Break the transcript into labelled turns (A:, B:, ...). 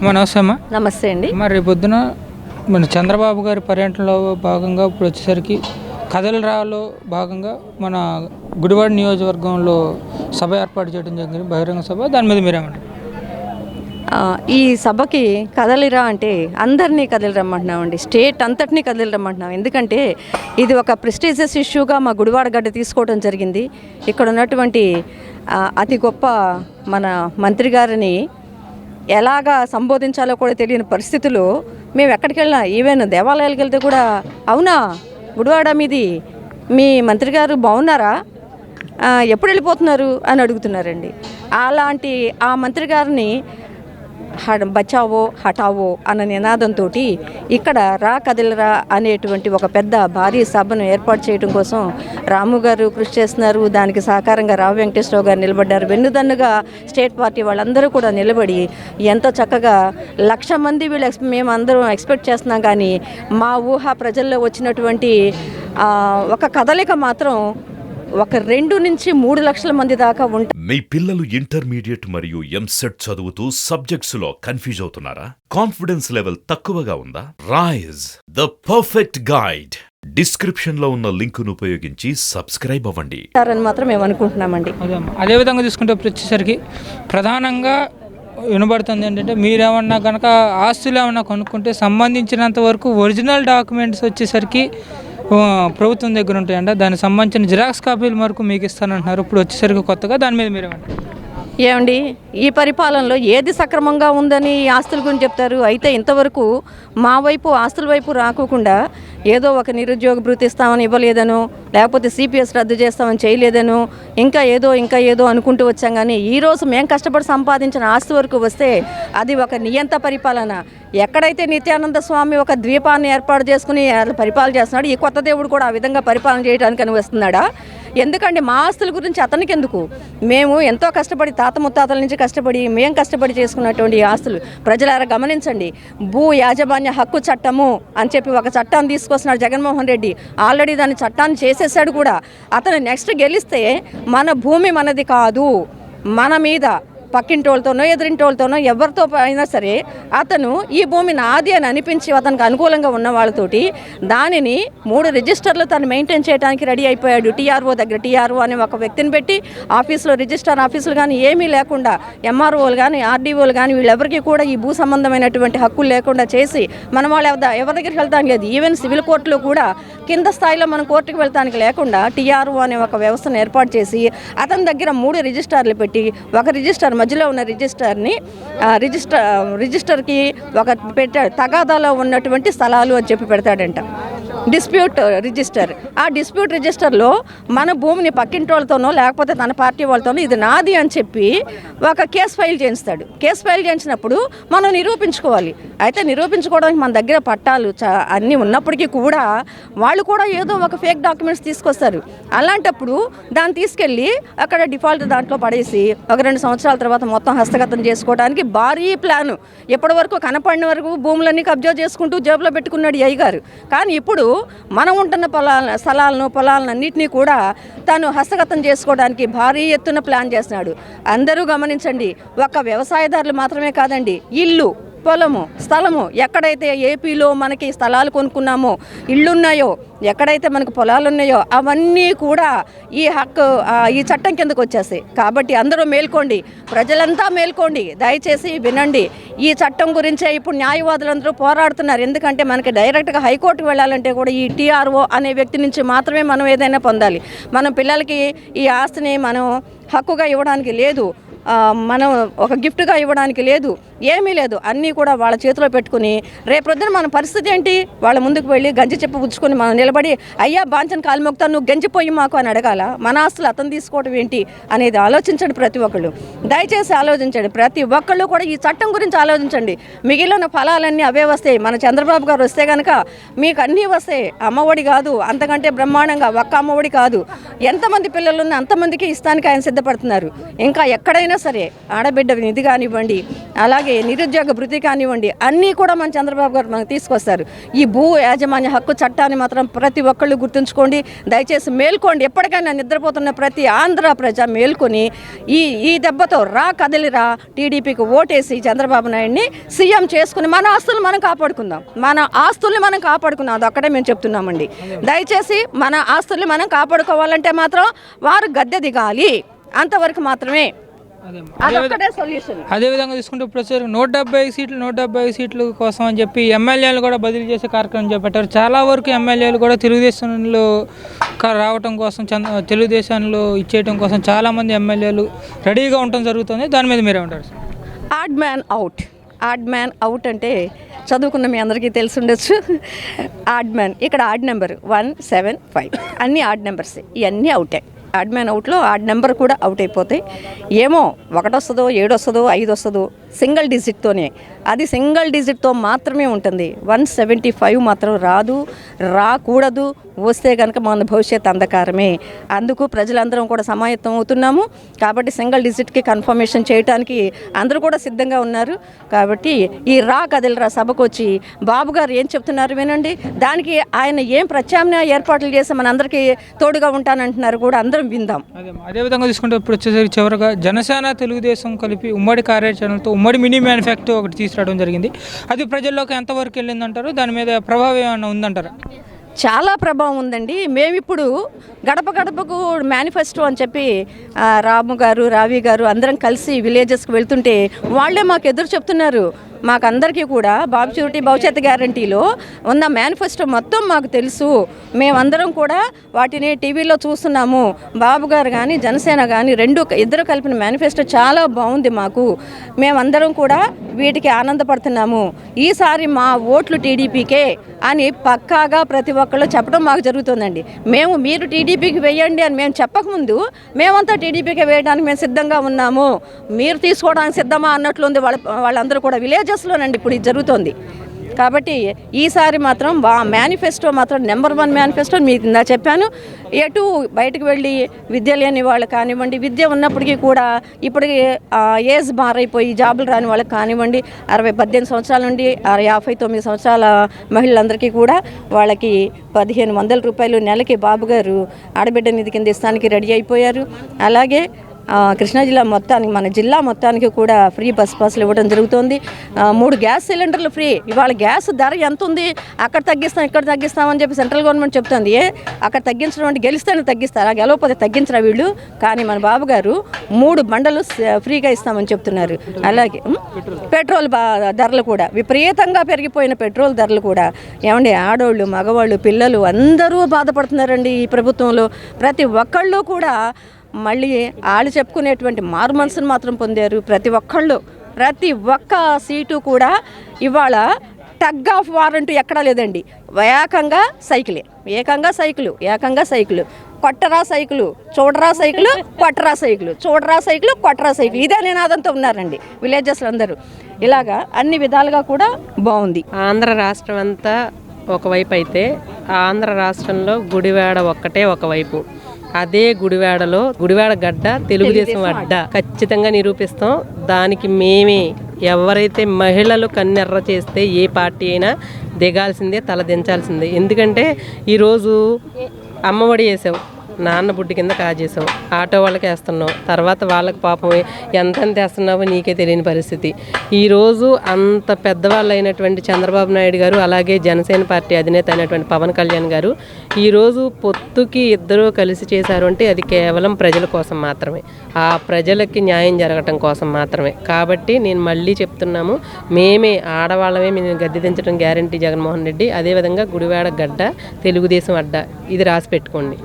A: నమస్తే అమ్మా.
B: నమస్తే అండి.
A: మరి పొద్దున మన చంద్రబాబు గారి పర్యటనలో భాగంగా ఇప్పుడు వచ్చేసరికి కదలిరాలో భాగంగా మన గుడివాడ నియోజకవర్గంలో సభ ఏర్పాటు చేయడం జరిగింది, బహిరంగ సభ. దాని మీద మీరేమంటారు?
B: ఈ సభకి కదలిరా అంటే అందరినీ కదిలిరమ్మంటున్నామండి, స్టేట్ అంతటినీ కదిలిరమ్మంటున్నాం. ఎందుకంటే ఇది ఒక ప్రెస్టీజియస్ ఇష్యూగా మా గుడివాడ గడ్డ తీసుకోవడం జరిగింది. ఇక్కడ ఉన్నటువంటి అతి గొప్ప మన మంత్రి గారిని ఎలాగా సంబోధించాలో కూడా తెలియని పరిస్థితులు మేము ఎక్కడికి వెళ్ళినా, ఈవెన్ దేవాలయాలకు వెళ్తే కూడా అవునా గుడివాడ మీది, మీ మంత్రి గారు బాగున్నారా, ఎప్పుడు వెళ్ళిపోతున్నారు అని అడుగుతున్నారండి. అలాంటి ఆ మంత్రి గారిని బచావో హటావో అన్న నినాదంతో ఇక్కడ రా కదిలరా అనేటువంటి ఒక పెద్ద భారీ సభను ఏర్పాటు చేయడం కోసం రాము గారు కృషి చేస్తున్నారు. దానికి సహకారంగా రావు వెంకటేశ్వరరావు గారు నిలబడ్డారు. వెన్నుదన్నుగా స్టేట్ పార్టీ వాళ్ళందరూ కూడా నిలబడి ఎంతో చక్కగా 1,00,000 మంది మేము అందరం ఎక్స్పెక్ట్ చేస్తున్నాం. కానీ మా ఊహ ప్రజల్లో వచ్చినటువంటి ఒక కదలిక మాత్రం ఒక 2 నుంచి 3 లక్షల మంది దాకా ఉంటారు.
C: మీ పిల్లలు ఇంటర్మీడియట్ మరియు ఎంసెట్ చదువుతూ సబ్జెక్ట్స్ లో కన్ఫ్యూజ్ అవుతున్నారా? కాన్ఫిడెన్స్ లెవెల్ తక్కువగా ఉందా? Rise the perfect guide description లో ఉన్న లింకును ఉపయోగించి సబ్స్క్రైబ్ అవ్వండి
B: అని మాత్రం మేము అనుకుంటున్నామండి.
A: అదే విధంగా తీసుకుంటే వచ్చేసరికి ప్రధానంగా వినబడుతుంది ఏంటంటే, మీరేమన్నా కనుక ఆస్తులు ఏమన్నా కొనుక్కుంటే సంబంధించినంత వరకు ఒరిజినల్ డాక్యుమెంట్స్ వచ్చేసరికి ప్రభుత్వం దగ్గర ఉంటాయంట. దానికి సంబంధించిన జిరాక్స్ కాపీలు వరకు మీకు ఇస్తానంటున్నారు. ఇప్పుడు వచ్చేసరికి కొత్తగా దాని మీద మీరేమంటారు?
B: ఏమండి, ఈ పరిపాలనలో ఏది సక్రమంగా ఉందని ఆస్తుల గురించి చెప్తారు. అయితే ఇంతవరకు మా వైపు ఆస్తుల వైపు రాకోకుండా ఏదో ఒక నిరుద్యోగ భృతి ఇస్తామని ఇవ్వలేదను, లేకపోతే సిపిఎస్ రద్దు చేస్తామని చేయలేదను, ఇంకా ఏదో అనుకుంటూ వచ్చాం. కానీ ఈరోజు మేము కష్టపడి సంపాదించిన ఆస్తి వరకు వస్తే అది ఒక నియంత పరిపాలన. ఎక్కడైతే నిత్యానంద స్వామి ఒక ద్వీపాన్ని ఏర్పాటు చేసుకుని పరిపాలన చేస్తున్నాడు, ఈ కొత్త దేవుడు కూడా ఆ విధంగా పరిపాలన చేయడానికి అని వస్తున్నాడా? ఎందుకంటే మా ఆస్తుల గురించి అతనికి ఎందుకు? మేము ఎంతో కష్టపడి తాత ముత్తాతల నుంచి మేము కష్టపడి చేసుకున్నటువంటి ఆస్తులు ప్రజలారా గమనించండి. భూ యాజమాన్య హక్కు చట్టము అని చెప్పి ఒక చట్టాన్ని తీసుకొస్తున్నాడు జగన్మోహన్ రెడ్డి. ఆల్రెడీ దాని చట్టాన్ని చేసేసాడు కూడా. అతను నెక్స్ట్ గెలిస్తే మన భూమి మనది కాదు, మన మీద పక్కింటోళ్ళతోనో ఎదురింటోళ్ళతోనో ఎవరితో అయినా సరే అతను ఈ భూమి నాది అని అనిపించి అతనికి అనుకూలంగా ఉన్న వాళ్ళతోటి దానిని 3 రిజిస్టర్లు తను మెయింటైన్ చేయడానికి రెడీ అయిపోయాడు. టీఆర్ఓ దగ్గర టీఆర్ఓ అనే ఒక వ్యక్తిని పెట్టి ఆఫీసులో రిజిస్టర్ ఆఫీసులు కానీ ఏమీ లేకుండా ఎంఆర్ఓలు కానీ ఆర్డీఓలు కానీ వీళ్ళెవరికి కూడా ఈ భూ సంబంధమైనటువంటి హక్కులు లేకుండా చేసి మన వాళ్ళు ఎవరి దగ్గరికి వెళ్తానికి లేదు. ఈవెన్ సివిల్ కోర్టులో కూడా కింద స్థాయిలో మనం కోర్టుకు వెళ్తానికి లేకుండా టీఆర్ఓ అనే ఒక వ్యవస్థను ఏర్పాటు చేసి అతని దగ్గర 3 రిజిస్టర్లు పెట్టి ఒక రిజిస్టర్ మధ్యలో ఉన్న రిజిస్టర్కి ఒక పెట్టాడు, తగాదాలో ఉన్నటువంటి స్థలాలు అని చెప్పి పెడతాడంట డిస్ప్యూట్ రిజిస్టర్. ఆ డిస్ప్యూట్ రిజిస్టర్లో మన భూమిని పక్కింటోళ్ళతోనో లేకపోతే తన పార్టీ వాళ్ళతోనో ఇది నాది అని చెప్పి ఒక కేసు ఫైల్ చేయిస్తాడు. కేసు ఫైల్ చేయించినప్పుడు మనం నిరూపించుకోవాలి. అయితే నిరూపించుకోవడానికి మన దగ్గర పట్టాలు అన్నీ ఉన్నప్పటికీ కూడా వాళ్ళు కూడా ఏదో ఒక ఫేక్ డాక్యుమెంట్స్ తీసుకొస్తారు. అలాంటప్పుడు దాన్ని తీసుకెళ్ళి అక్కడ డిఫాల్ట్ దాంట్లో పడేసి ఒక 2 సంవత్సరాల తర్వాత మొత్తం హస్తగతం చేసుకోవడానికి భారీ ప్లాను. ఎప్పటి వరకు కనపడిన వరకు భూములన్నీ కబ్జా చేసుకుంటూ జేబులో పెట్టుకున్నాడు ఈ అయ్యగారు. కానీ ఇప్పుడు మనం ఉంటున్న పొలాలను అన్నింటినీ కూడా తను హస్తగతం చేసుకోవడానికి భారీ ఎత్తున ప్లాన్ చేస్తున్నాడు. అందరూ గమనించండి, ఒక్క వ్యవసాయదారులు మాత్రమే కాదండి, ఇల్లు పొలము స్థలము ఎక్కడైతే ఏపీలో మనకి స్థలాలు కొనుక్కున్నామో ఇళ్ళున్నాయో ఎక్కడైతే మనకు పొలాలు ఉన్నాయో అవన్నీ కూడా ఈ చట్టం కిందకు వచ్చేస్తాయి. కాబట్టి అందరూ మేల్కోండి, ప్రజలంతా మేల్కోండి, దయచేసి వినండి. ఈ చట్టం గురించే ఇప్పుడు న్యాయవాదులందరూ పోరాడుతున్నారు. ఎందుకంటే మనకి డైరెక్ట్గా హైకోర్టుకు వెళ్ళాలంటే కూడా ఈ టీఆర్ఓ అనే వ్యక్తి నుంచి మాత్రమే మనం ఏదైనా పొందాలి. మనం పిల్లలకి ఈ ఆస్తిని మనం హక్కుగా ఇవ్వడానికి లేదు, మనం ఒక గిఫ్ట్గా ఇవ్వడానికి లేదు, ఏమీ లేదు. అన్నీ కూడా వాళ్ళ చేతిలో పెట్టుకుని రేపొద్దున మన పరిస్థితి ఏంటి? వాళ్ళ ముందుకు వెళ్ళి గంజి చెప్పు పుచ్చుకొని మనం నిలబడి అయ్యా బాంచన్ కాలు మొక్తాను నువ్వు గంజిపోయి మాకు అని అడగాల? మన ఆస్తులు అతను తీసుకోవడం ఏంటి అనేది ఆలోచించండి. ప్రతి ఒక్కళ్ళు దయచేసి ఆలోచించండి. ప్రతి ఒక్కళ్ళు కూడా ఈ చట్టం గురించి ఆలోచించండి. మిగిలిన ఫలాలన్నీ అవే వస్తాయి. మన చంద్రబాబు గారు వస్తే కనుక మీకు అన్నీ వస్తాయి. అమ్మఒడి కాదు, అంతకంటే బ్రహ్మాండంగా ఒక్క అమ్మఒడి కాదు, ఎంతమంది పిల్లలున్నా అంతమందికి ఇస్తానికి ఆయన సిద్ధపడుతున్నారు. ఇంకా ఎక్కడైనా సరే ఆడబిడ్డ నిధి కానివ్వండి, అలాగే అలాగే నిరుద్యోగ భృతి కానివ్వండి, అన్నీ కూడా మన చంద్రబాబు గారు మనకు తీసుకొస్తారు. ఈ భూ యాజమాన్య హక్కు చట్టాన్ని మాత్రం ప్రతి ఒక్కళ్ళు గుర్తుంచుకోండి, దయచేసి మేల్కోండి. ఎప్పటికైనా నిద్రపోతున్న ప్రతి ఆంధ్ర ప్రజ మేల్కొని ఈ దెబ్బతో కదిలిరా టీడీపీకి ఓటేసి చంద్రబాబు నాయుడిని సీఎం చేసుకుని మన ఆస్తులు మనం కాపాడుకుందాం, మన ఆస్తుల్ని మనం కాపాడుకుందాం. అది ఒక్కడే మేము చెప్తున్నామండి. దయచేసి మన ఆస్తుల్ని మనం కాపాడుకోవాలంటే మాత్రం వారు గద్దె దిగాలి, అంతవరకు మాత్రమే.
A: అదేవిధంగా తీసుకుంటే ఇప్పుడు వచ్చారు 170 సీట్లు కోసం అని చెప్పి ఎమ్మెల్యేలు కూడా బదిలీ చేసే కార్యక్రమం చేపట్టారు. చాలా వరకు ఎమ్మెల్యేలు కూడా తెలుగుదేశంలో రావటం కోసం, తెలుగుదేశంలో ఇచ్చేయటం కోసం చాలామంది ఎమ్మెల్యేలు రెడీగా ఉండటం జరుగుతుంది. దాని మీద మీరేమంటారు?
B: ఆడ్ మ్యాన్ అవుట్ అంటే చదువుకున్న మీ అందరికీ తెలిసి ఉండొచ్చు. ఆడ్ మ్యాన్, ఇక్కడ ఆడ్ నెంబర్ 175 అన్నీ ఆడ్ నెంబర్స్, ఇవన్నీ అవుటే. ఆడ్ మ్యాన్ అవుట్లో ఆడ్ నెంబర్ కూడా అవుట్ అయిపోతాయి. ఏమో 1 వస్తుందో 7 వస్తుందో 5 వస్తుందో సింగిల్ డిజిట్తోనే, అది సింగిల్ డిజిట్తో మాత్రమే ఉంటుంది. 175 మాత్రం రాకూడదు. వస్తే కనుక మన భవిష్యత్ అంధకారమే. అందుకు ప్రజలందరం కూడా సమాయత్తం అవుతున్నాము. కాబట్టి సింగిల్ డిజిట్కి కన్ఫర్మేషన్ చేయడానికి అందరూ కూడా సిద్ధంగా ఉన్నారు. కాబట్టి ఈ కదిలిరా సభకు వచ్చి బాబు గారు ఏం చెప్తున్నారు వినండి. దానికి ఆయన ఏం ప్రత్యామ్నాయ ఏర్పాట్లు చేసి మనందరికీ తోడుగా ఉంటానంటున్నారు కూడా అందరం విందాం.
A: అదేవిధంగా తీసుకుంటే ఇప్పుడు వచ్చేసరికి చివరిగా జనసేన తెలుగుదేశం కలిపి ఉమ్మడి కార్యాచరణతో ఉమ్మడి మినీ మ్యానుఫ్యాక్చర్ ఒకటి తీసుకురావడం జరిగింది. అది ప్రజల్లోకి ఎంతవరకు వెళ్ళిందంటారు? దాని మీద ప్రభావం ఏమైనా ఉందంటారా?
B: చాలా ప్రభావం ఉందండి. మేమిప్పుడు గడప గడపకు మేనిఫెస్టో అని చెప్పి రాము గారు, రావి గారు అందరం కలిసి విలేజెస్కి వెళ్తుంటే వాళ్ళే మాకు ఎదురు చెప్తున్నారు. మాకందరికీ కూడా బాబు షూరిటీ భవిష్యత్ గ్యారంటీలో ఉన్న మేనిఫెస్టో మొత్తం మాకు తెలుసు. మేమందరం కూడా వాటిని టీవీలో చూస్తున్నాము. బాబు గారు కానీ జనసేన కానీ ఇద్దరు కలిపిన మేనిఫెస్టో చాలా బాగుంది మాకు. మేమందరం కూడా వీటికి ఆనందపడుతున్నాము. ఈసారి మా ఓట్లు టీడీపీకే అని పక్కాగా ప్రతి ఒక్కళ్ళు చెప్పడం మాకు జరుగుతుందండి. మీరు టీడీపీకి వేయండి అని మేము చెప్పకముందు మేమంతా టీడీపీకి వేయడానికి మేము సిద్ధంగా ఉన్నాము, మీరు తీసుకోవడానికి సిద్ధమా అన్నట్లుంది వాళ్ళందరూ కూడా విలేజెస్లోనండి ఇప్పుడు ఇది జరుగుతుంది. కాబట్టి ఈసారి మాత్రం మేనిఫెస్టో మాత్రం నెంబర్ 1 మేనిఫెస్టో మీకు ఇందా చెప్పాను. ఎటు బయటకు వెళ్ళి విద్య లేని వాళ్ళు కానివ్వండి, విద్య ఉన్నప్పటికీ కూడా ఇప్పటికి ఏజ్ మారైపోయి జాబులు రాని వాళ్ళకి కానివ్వండి, 18 సంవత్సరాల నుండి 59 సంవత్సరాల మహిళలందరికీ కూడా వాళ్ళకి 1500 రూపాయలు నెలకి బాబు గారు ఆడబిడ్డ నిధి కింద ఇస్తానికి రెడీ అయిపోయారు. అలాగే కృష్ణా జిల్లా మొత్తానికి, మన జిల్లా మొత్తానికి కూడా ఫ్రీ బస్ పాస్లు ఇవ్వడం జరుగుతుంది. 3 గ్యాస్ సిలిండర్లు ఫ్రీ. ఇవాళ గ్యాస్ ధర ఎంత ఉంది, అక్కడ తగ్గిస్తాం ఇక్కడ తగ్గిస్తామని చెప్పి సెంట్రల్ గవర్నమెంట్ చెప్తుంది. అక్కడ తగ్గించడం అంటే గెలిస్తేనే తగ్గిస్తారా, గెలవకపోతే తగ్గించరా వీళ్ళు? కానీ మన బాబు గారు 3 బండలు ఫ్రీగా ఇస్తామని చెప్తున్నారు. అలాగే పెట్రోల్ ధరలు కూడా విపరీతంగా పెరిగిపోయిన పెట్రోల్ ధరలు కూడా ఏమండి, ఆడవాళ్ళు మగవాళ్ళు పిల్లలు అందరూ బాధపడుతున్నారండి ఈ ప్రభుత్వంలో. ప్రతి ఒక్కళ్ళు కూడా మళ్ళీ వాళ్ళు చెప్పుకునేటువంటి మారు మనసును మాత్రం పొందారు. ప్రతి ఒక్క సీటు కూడా ఇవాళ టగ్ ఆఫ్ వార్ అంటూ ఎక్కడా లేదండి. ఏకంగా సైకిలు కొట్టరా సైకిలు, చూడరా సైకిలు, కొట్టరా సైకిలు, చూడరా సైకిలు, కొట్టరా సైకిలు, ఇదే నినాదంతో ఉన్నారండి విలేజెస్లో అందరూ. ఇలాగా అన్ని విధాలుగా కూడా బాగుంది.
D: ఆంధ్ర రాష్ట్రం అంతా ఒకవైపు అయితే ఆంధ్ర రాష్ట్రంలో గుడివాడ ఒక్కటే ఒకవైపు. అదే గుడివాడ గడ్డ తెలుగుదేశం అడ్డ ఖచ్చితంగా నిరూపిస్తాం. దానికి మేమే ఎవరైతే మహిళలు కన్నెర్ర చేస్తే ఏ పార్టీ అయినా దిగాల్సిందే, తల దించాల్సిందే. ఎందుకంటే ఈరోజు అమ్మఒడి వేసావు, నాన్న బుడ్డి కింద కాజేసావు, ఆటో వాళ్ళకి వేస్తున్నావు, తర్వాత వాళ్ళకి పాపం ఎంతెంత వేస్తున్నావో నీకే తెలియని పరిస్థితి. ఈరోజు అంత పెద్దవాళ్ళు అయినటువంటి చంద్రబాబు నాయుడు గారు, అలాగే జనసేన పార్టీ అధినేత అయినటువంటి పవన్ కళ్యాణ్ గారు ఈరోజు పొత్తుకి ఇద్దరూ కలిసి చేశారు అంటే అది కేవలం ప్రజల కోసం మాత్రమే, ఆ ప్రజలకి న్యాయం జరగటం కోసం మాత్రమే. కాబట్టి నేను మళ్ళీ చెప్తున్నాము, మేమే ఆడవాళ్ళమే మేము గద్దె దించడం గ్యారంటీ జగన్మోహన్ రెడ్డి. అదేవిధంగా గుడివాడ గడ్డ తెలుగుదేశం అడ్డ, ఇది రాసి పెట్టుకోండి.